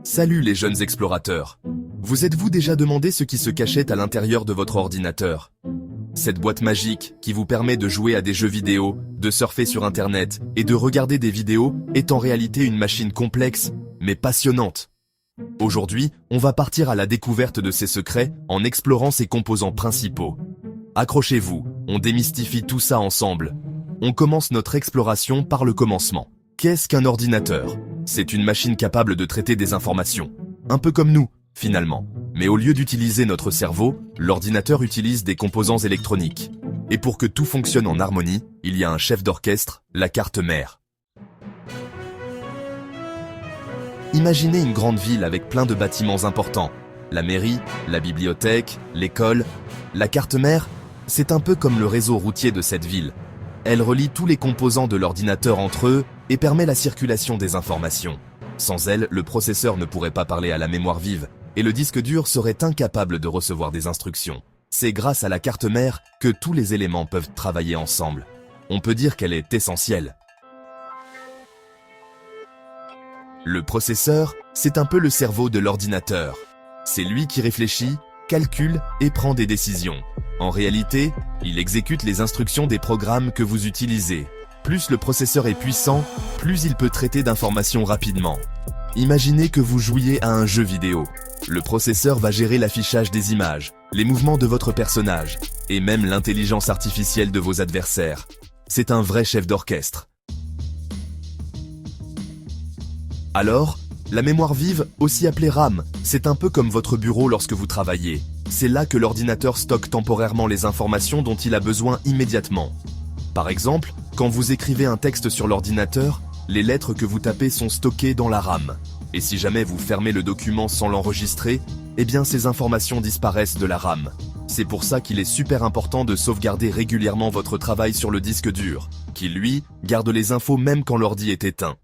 Salut les jeunes explorateurs. Vous êtes-vous déjà demandé ce qui se cachait à l'intérieur de votre ordinateur? Cette boîte magique qui vous permet de jouer à des jeux vidéo, de surfer sur Internet et de regarder des vidéos est en réalité une machine complexe, mais passionnante. Aujourd'hui, on va partir à la découverte de ses secrets en explorant ses composants principaux. Accrochez-vous, on démystifie tout ça ensemble. On commence notre exploration par le commencement. Qu'est-ce qu'un ordinateur? C'est une machine capable de traiter des informations. Un peu comme nous, finalement. Mais au lieu d'utiliser notre cerveau, l'ordinateur utilise des composants électroniques. Et pour que tout fonctionne en harmonie, il y a un chef d'orchestre, la carte mère. Imaginez une grande ville avec plein de bâtiments importants. La mairie, la bibliothèque, l'école. La carte mère, c'est un peu comme le réseau routier de cette ville. Elle relie tous les composants de l'ordinateur entre eux et permet la circulation des informations. Sans elle, le processeur ne pourrait pas parler à la mémoire vive et le disque dur serait incapable de recevoir des instructions. C'est grâce à la carte mère que tous les éléments peuvent travailler ensemble. On peut dire qu'elle est essentielle. Le processeur, c'est un peu le cerveau de l'ordinateur. C'est lui qui réfléchit, calcule et prend des décisions. En réalité, il exécute les instructions des programmes que vous utilisez. Plus le processeur est puissant, plus il peut traiter d'informations rapidement. Imaginez que vous jouiez à un jeu vidéo. Le processeur va gérer l'affichage des images, les mouvements de votre personnage, et même l'intelligence artificielle de vos adversaires. C'est un vrai chef d'orchestre. Alors, la mémoire vive, aussi appelée RAM, c'est un peu comme votre bureau lorsque vous travaillez. C'est là que l'ordinateur stocke temporairement les informations dont il a besoin immédiatement. Par exemple, quand vous écrivez un texte sur l'ordinateur, les lettres que vous tapez sont stockées dans la RAM. Et si jamais vous fermez le document sans l'enregistrer, eh bien ces informations disparaissent de la RAM. C'est pour ça qu'il est super important de sauvegarder régulièrement votre travail sur le disque dur, qui lui, garde les infos même quand l'ordi est éteint.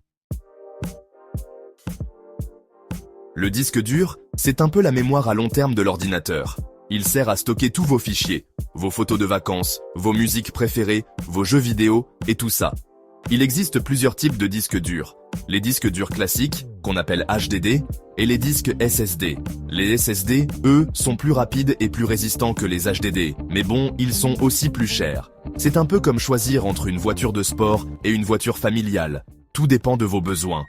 Le disque dur, c'est un peu la mémoire à long terme de l'ordinateur. Il sert à stocker tous vos fichiers, vos photos de vacances, vos musiques préférées, vos jeux vidéo et tout ça. Il existe plusieurs types de disques durs. Les disques durs classiques, qu'on appelle HDD, et les disques SSD. Les SSD, eux, sont plus rapides et plus résistants que les HDD, mais bon, ils sont aussi plus chers. C'est un peu comme choisir entre une voiture de sport et une voiture familiale. Tout dépend de vos besoins.